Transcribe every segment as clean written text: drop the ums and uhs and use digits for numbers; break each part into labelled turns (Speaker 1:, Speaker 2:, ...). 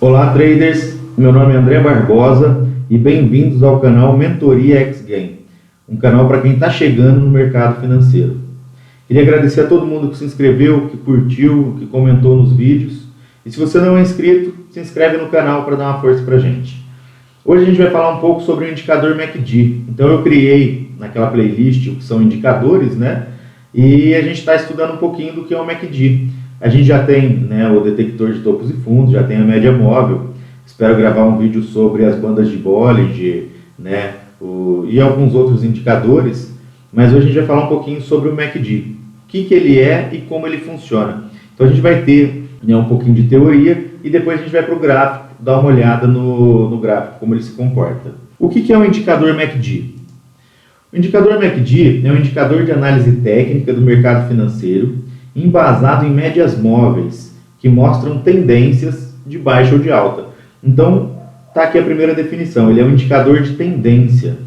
Speaker 1: Olá traders, meu nome é André Barbosa e bem-vindos ao canal Mentoria X-Game, um canal para quem está chegando no mercado financeiro. Queria agradecer a todo mundo que se inscreveu, que curtiu, que comentou nos vídeos. E se você não é inscrito, se inscreve no canal para dar uma força para a gente. Hoje a gente vai falar um pouco sobre o indicador MACD. Então eu criei naquela playlist o que são indicadores, né? E a gente está estudando um pouquinho do que é o MACD. A gente já tem, o detector de topos e fundos, já tem a média móvel. Espero gravar um vídeo sobre as bandas de Bollinger, e alguns outros indicadores. Mas hoje a gente vai falar um pouquinho sobre o MACD. O que ele é e como ele funciona. Então a gente vai ter um pouquinho de teoria e depois a gente vai para o gráfico, dar uma olhada no gráfico, como ele se comporta. O que é o indicador MACD? O indicador MACD é um indicador de análise técnica do mercado financeiro embasado em médias móveis, que mostram tendências de baixa ou de alta. Então, está aqui a primeira definição, ele é um indicador de tendência.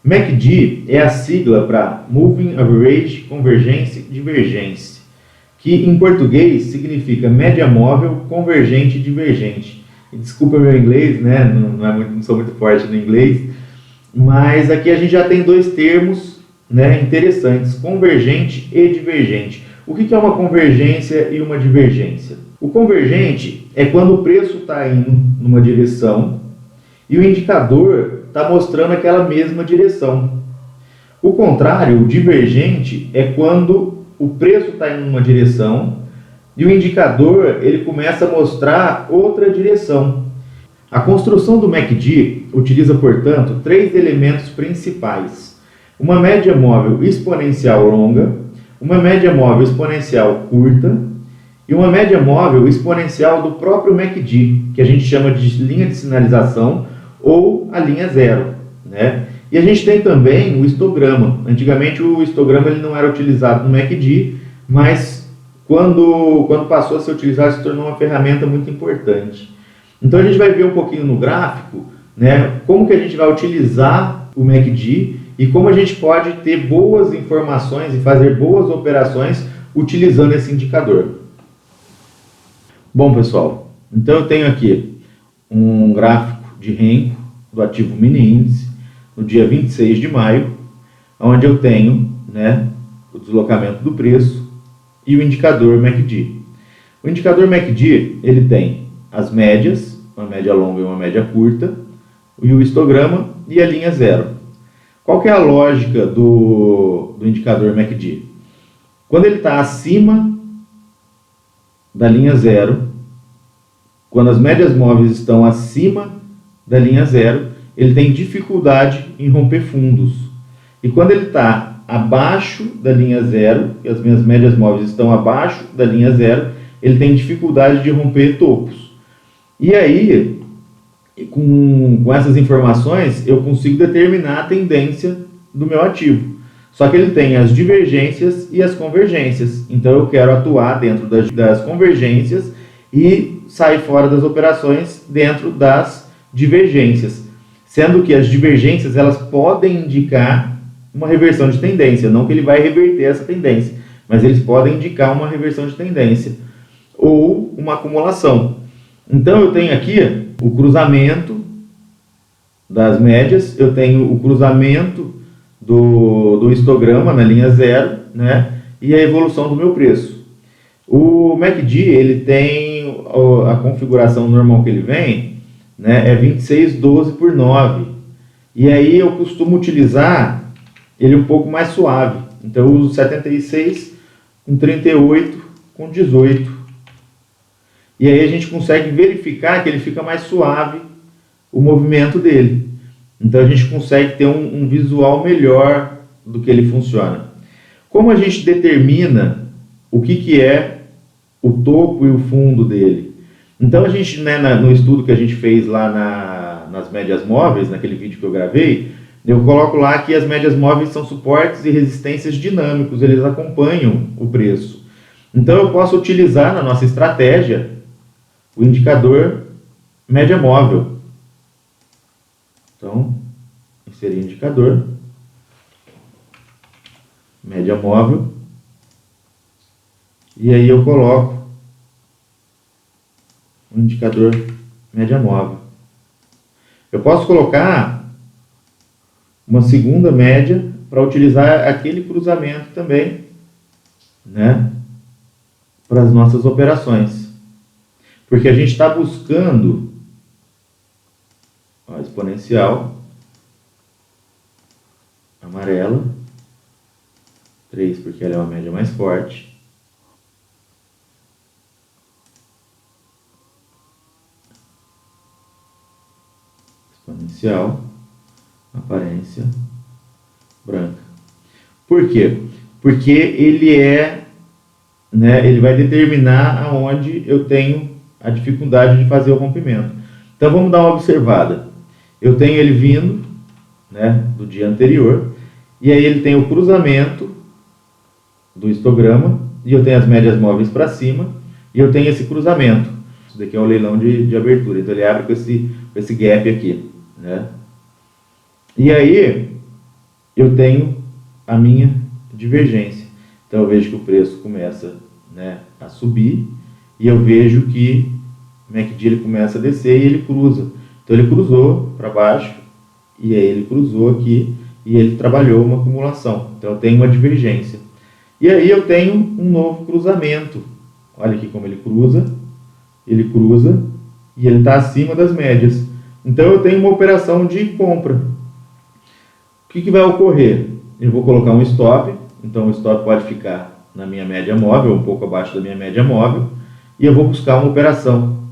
Speaker 1: MACD é a sigla para Moving Average Convergence Divergence, que em português significa média móvel convergente divergente. Desculpa meu inglês, não sou muito forte no inglês, mas aqui a gente já tem dois termos interessantes, convergente e divergente. O que é uma convergência e uma divergência? O convergente é quando o preço está indo numa direção e o indicador está mostrando aquela mesma direção. O contrário, o divergente, é quando o preço está indo numa direção e o indicador ele começa a mostrar outra direção. A construção do MACD utiliza, portanto, três elementos principais: uma média móvel exponencial longa, uma média móvel exponencial curta e uma média móvel exponencial do próprio MACD, que a gente chama de linha de sinalização ou a linha zero. E a gente tem também o histograma. Antigamente o histograma ele não era utilizado no MACD, mas quando passou a ser utilizado se tornou uma ferramenta muito importante. Então a gente vai ver um pouquinho no gráfico como que a gente vai utilizar o MACD e como a gente pode ter boas informações e fazer boas operações utilizando esse indicador. Bom, pessoal, então eu tenho aqui um gráfico de Renko do ativo mini índice no dia 26 de maio, onde eu tenho o deslocamento do preço e o indicador MACD. O indicador MACD ele tem as médias, uma média longa e uma média curta, e o histograma e a linha zero. Qual que é a lógica do indicador MACD? Quando ele está acima da linha zero, quando as médias móveis estão acima da linha zero, ele tem dificuldade em romper fundos. E quando ele está abaixo da linha zero, e as minhas médias móveis estão abaixo da linha zero, ele tem dificuldade de romper topos. E aí, com essas informações, eu consigo determinar a tendência do meu ativo. Só que ele tem as divergências e as convergências. Então eu quero atuar dentro das convergências e sair fora das operações dentro das divergências. Sendo que as divergências elas podem indicar uma reversão de tendência. Não que ele vai reverter essa tendência, mas eles podem indicar uma reversão de tendência ou uma acumulação. Então eu tenho aqui o cruzamento das médias, eu tenho o cruzamento do histograma na linha zero, e a evolução do meu preço. O MACD ele tem a configuração normal que ele vem, é 26/12/9, e aí eu costumo utilizar ele um pouco mais suave. Então eu uso 76 com 38 com 18. E aí a gente consegue verificar que ele fica mais suave o movimento dele. Então a gente consegue ter um visual melhor do que ele funciona. Como a gente determina o que é o topo e o fundo dele? Então a gente, no estudo que a gente fez lá nas médias móveis, naquele vídeo que eu gravei, eu coloco lá que as médias móveis são suportes e resistências dinâmicos, eles acompanham o preço. Então eu posso utilizar na nossa estratégia o indicador média móvel. Então, inserir indicador, média móvel, e aí eu coloco o indicador média móvel. Eu posso colocar uma segunda média para utilizar aquele cruzamento também, né, para as nossas operações. Porque a gente está buscando, ó, exponencial amarela, 3 porque ela é uma média mais forte. Exponencial, aparência branca. Por quê? Porque ele é, né, ele vai determinar aonde eu tenho a dificuldade de fazer o rompimento. Então vamos dar uma observada. Eu tenho ele vindo, né, do dia anterior, e aí ele tem o cruzamento do histograma, e eu tenho as médias móveis para cima, e eu tenho esse cruzamento. Isso daqui é o leilão de abertura, então ele abre com esse gap aqui, né? E aí eu tenho a minha divergência. Então eu vejo que o preço começa, né, a subir, e eu vejo que o MACD ele começa a descer e ele cruza. Então ele cruzou para baixo, e aí ele cruzou aqui, e ele trabalhou uma acumulação. Então eu tenho uma divergência. E aí eu tenho um novo cruzamento. Olha aqui como ele cruza e ele está acima das médias. Então eu tenho uma operação de compra. O que vai ocorrer? Eu vou colocar um stop, então o stop pode ficar na minha média móvel, um pouco abaixo da minha média móvel, e eu vou buscar uma operação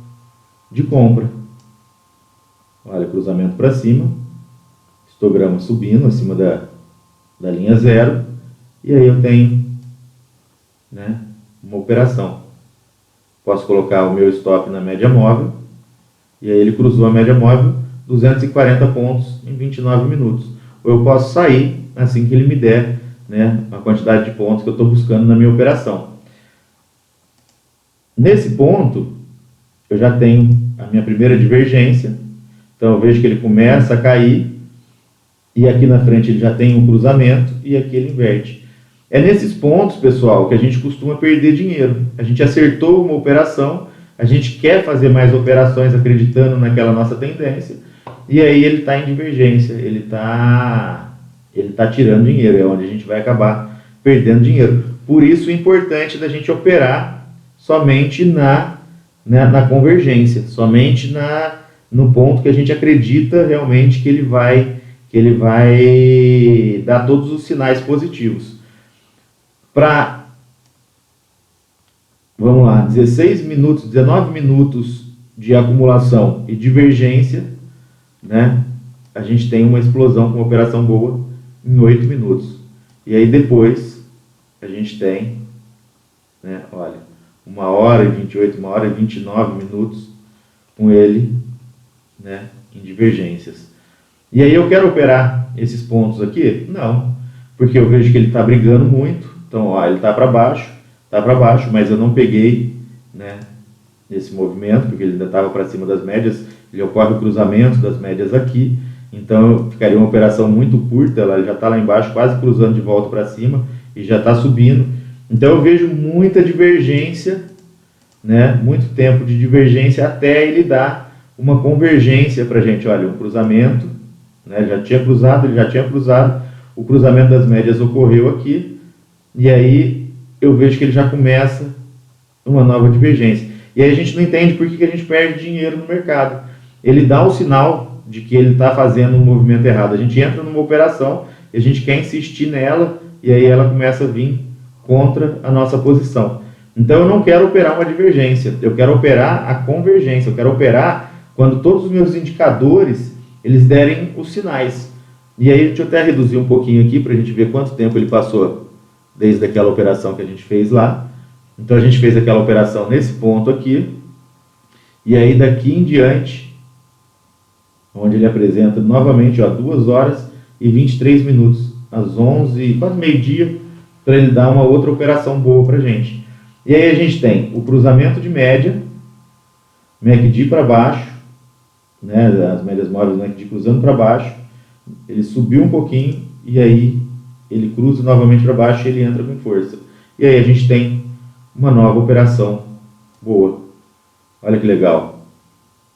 Speaker 1: de compra. Olha, cruzamento para cima, histograma subindo acima da linha zero, e aí eu tenho, né, uma operação. Posso colocar o meu stop na média móvel, e aí ele cruzou a média móvel, 240 pontos em 29 minutos. Ou eu posso sair assim que ele me der, né, a quantidade de pontos que eu estou buscando na minha operação. Nesse ponto, eu já tenho a minha primeira divergência, então eu vejo que ele começa a cair, e aqui na frente ele já tem um cruzamento, e aqui ele inverte. É nesses pontos, pessoal, que a gente costuma perder dinheiro. A gente acertou uma operação, a gente quer fazer mais operações acreditando naquela nossa tendência, e aí ele está em divergência, ele está tirando dinheiro, é onde a gente vai acabar perdendo dinheiro. Por isso é importante da gente operar somente na convergência, somente no ponto que a gente acredita realmente que ele vai dar todos os sinais positivos. Vamos lá, 19 minutos de acumulação e divergência, né? A gente tem uma explosão com uma operação boa em 8 minutos. E aí depois a gente tem, né, olha, 1 hora e 28, 1 hora e 29 minutos com ele, né, em divergências. E aí eu quero operar esses pontos aqui? Não, porque eu vejo que ele está brigando muito. Então, ó, ele está para baixo, mas eu não peguei, né, esse movimento, porque ele ainda estava para cima das médias, ele ocorre o cruzamento das médias aqui, então ficaria uma operação muito curta, ela já está lá embaixo, quase cruzando de volta para cima, e já está subindo. Então eu vejo muita divergência, né, muito tempo de divergência, até ele dar uma convergência para a gente. Olha, um cruzamento, né, ele já tinha cruzado, o cruzamento das médias ocorreu aqui, e aí eu vejo que ele já começa uma nova divergência. E aí a gente não entende por que a gente perde dinheiro no mercado. Ele dá o sinal de que ele está fazendo um movimento errado. A gente entra numa operação e a gente quer insistir nela, e aí ela começa a vir contra a nossa posição. Então eu não quero operar uma divergência, eu quero operar a convergência, eu quero operar quando todos os meus indicadores eles derem os sinais. E aí deixa eu até reduzir um pouquinho aqui para a gente ver quanto tempo ele passou desde aquela operação que a gente fez lá. Então a gente fez aquela operação nesse ponto aqui, e aí daqui em diante, onde ele apresenta novamente, ó, 2 horas e 23 minutos, às 11, quase meio-dia, para ele dar uma outra operação boa para a gente. E aí a gente tem o cruzamento de média, MACD para baixo, né, as médias móveis MACD cruzando para baixo, ele subiu um pouquinho, e aí ele cruza novamente para baixo e ele entra com força. E aí a gente tem uma nova operação boa. Olha que legal.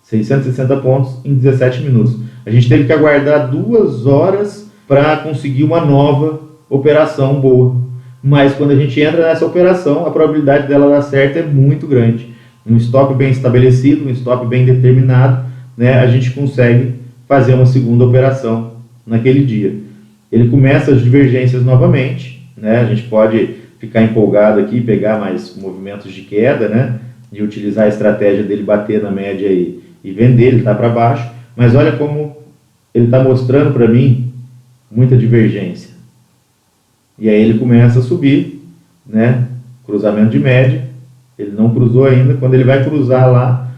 Speaker 1: 660 pontos em 17 minutos. A gente teve que aguardar 2 horas para conseguir uma nova operação boa. Mas quando a gente entra nessa operação, a probabilidade dela dar certo é muito grande. Um stop bem estabelecido, um stop bem determinado, né, a gente consegue fazer uma segunda operação naquele dia. Ele começa as divergências novamente, né, a gente pode ficar empolgado aqui, pegar mais movimentos de queda, né, e utilizar a estratégia dele bater na média e vender, ele está para baixo, mas olha como ele está mostrando para mim muita divergência. E aí ele começa a subir, né, cruzamento de média, ele não cruzou ainda, quando ele vai cruzar lá,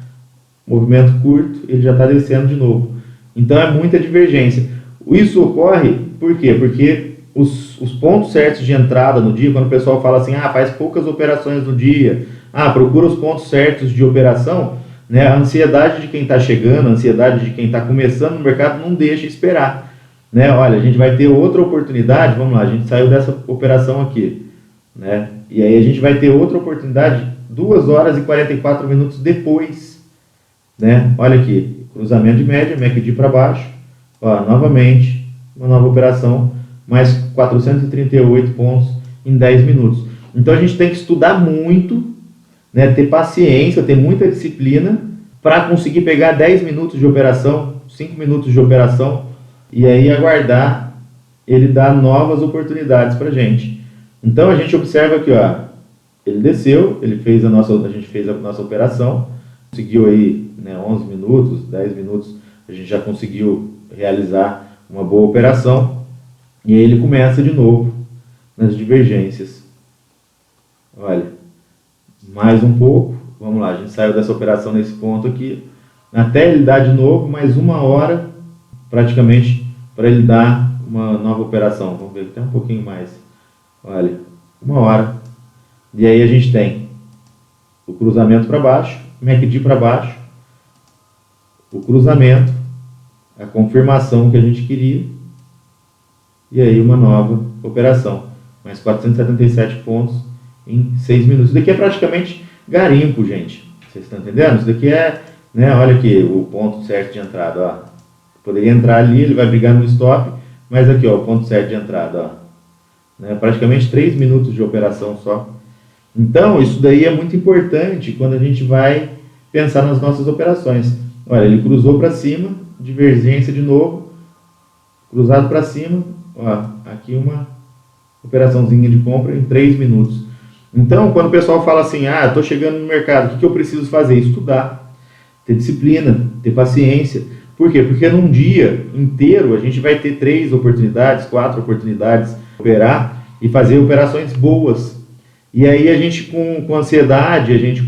Speaker 1: movimento curto, ele já está descendo de novo. Então é muita divergência. Isso ocorre por quê? Porque os pontos certos de entrada no dia, quando o pessoal fala assim, faz poucas operações no dia, procura os pontos certos de operação, né, a ansiedade de quem está chegando, a ansiedade de quem está começando no mercado não deixa esperar. Né? Olha, a gente vai ter outra oportunidade, vamos lá, a gente saiu dessa operação aqui, né? E aí a gente vai ter outra oportunidade 2 horas e 44 minutos depois, né? Olha aqui, cruzamento de média, MACD para baixo, ó, novamente, uma nova operação, mais 438 pontos em 10 minutos. Então a gente tem que estudar muito, né, ter paciência, ter muita disciplina para conseguir pegar 10 minutos de operação, 5 minutos de operação, e aí aguardar ele dar novas oportunidades para a gente. Então a gente observa aqui, ó, ele desceu, a gente fez a nossa operação, conseguiu aí, né, 11 minutos, 10 minutos, a gente já conseguiu realizar uma boa operação, e aí ele começa de novo nas divergências. Olha, mais um pouco, vamos lá, a gente saiu dessa operação nesse ponto aqui, até ele dar de novo, mais 1 hora, praticamente, para ele dar uma nova operação. Vamos ver até um pouquinho mais. Olha, 1 hora. E aí a gente tem o cruzamento para baixo, MACD para baixo, o cruzamento, a confirmação que a gente queria, e aí uma nova operação. Mais 477 pontos em 6 minutos. Isso daqui é praticamente garimpo, gente. Vocês estão entendendo? Isso daqui é, né, olha aqui, o ponto certo de entrada, ó. Poderia entrar ali, ele vai brigar no stop, mas aqui, ó, o ponto certo de entrada, ó. Né, praticamente 3 minutos de operação só. Então, isso daí é muito importante quando a gente vai pensar nas nossas operações. Olha, ele cruzou para cima, divergência de novo, cruzado para cima, ó, aqui uma operaçãozinha de compra em 3 minutos. Então, quando o pessoal fala assim, estou chegando no mercado, o que eu preciso fazer? Estudar, ter disciplina, ter paciência. Por quê? Porque num dia inteiro a gente vai ter 3 oportunidades, 4 oportunidades de operar e fazer operações boas. E aí a gente com ansiedade, a gente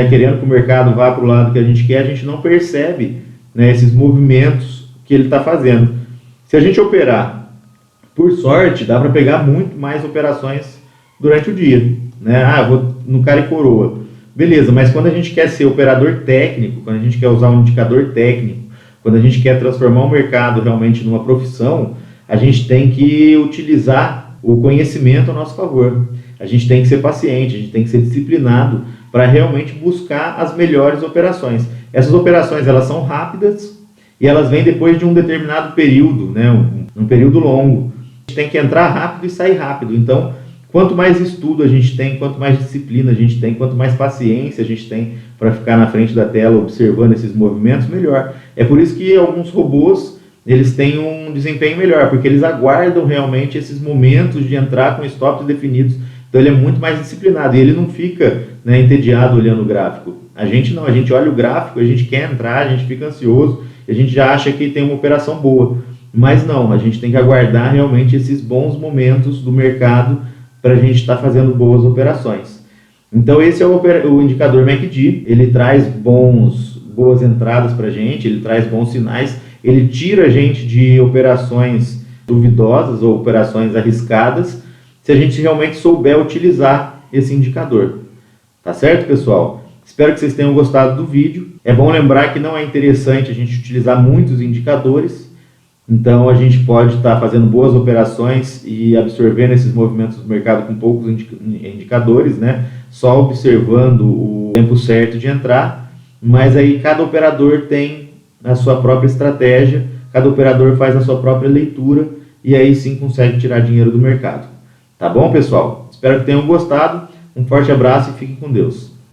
Speaker 1: querendo que o mercado vá para o lado que a gente quer, a gente não percebe, né, esses movimentos que ele está fazendo. Se a gente operar por sorte, dá para pegar muito mais operações durante o dia. Né? Vou no cara e coroa. Beleza, mas quando a gente quer ser operador técnico, quando a gente quer usar um indicador técnico, quando a gente quer transformar o mercado realmente numa profissão, a gente tem que utilizar o conhecimento a nosso favor. A gente tem que ser paciente, a gente tem que ser disciplinado para realmente buscar as melhores operações. Essas operações, elas são rápidas e elas vêm depois de um determinado período, né, um período longo. A gente tem que entrar rápido e sair rápido. Então, quanto mais estudo a gente tem, quanto mais disciplina a gente tem, quanto mais paciência a gente tem para ficar na frente da tela observando esses movimentos, melhor. É por isso que alguns robôs, eles têm um desempenho melhor, porque eles aguardam realmente esses momentos de entrar com stops definidos. Então ele é muito mais disciplinado e ele não fica, né, entediado olhando o gráfico. A gente não, a gente olha o gráfico, a gente quer entrar, a gente fica ansioso, a gente já acha que tem uma operação boa. Mas não, a gente tem que aguardar realmente esses bons momentos do mercado para a gente estar fazendo boas operações. Então esse é o indicador MACD, ele traz boas entradas para a gente, ele traz bons sinais, ele tira a gente de operações duvidosas ou operações arriscadas, se a gente realmente souber utilizar esse indicador. Tá certo, pessoal? Espero que vocês tenham gostado do vídeo. É bom lembrar que não é interessante a gente utilizar muitos indicadores, então a gente pode estar fazendo boas operações e absorvendo esses movimentos do mercado com poucos indicadores, né? Só observando o tempo certo de entrar mas aí cada operador tem a sua própria estratégia, cada operador faz a sua própria leitura e aí sim consegue tirar dinheiro do mercado. Tá bom, pessoal? Espero que tenham gostado. Um forte abraço e fiquem com Deus.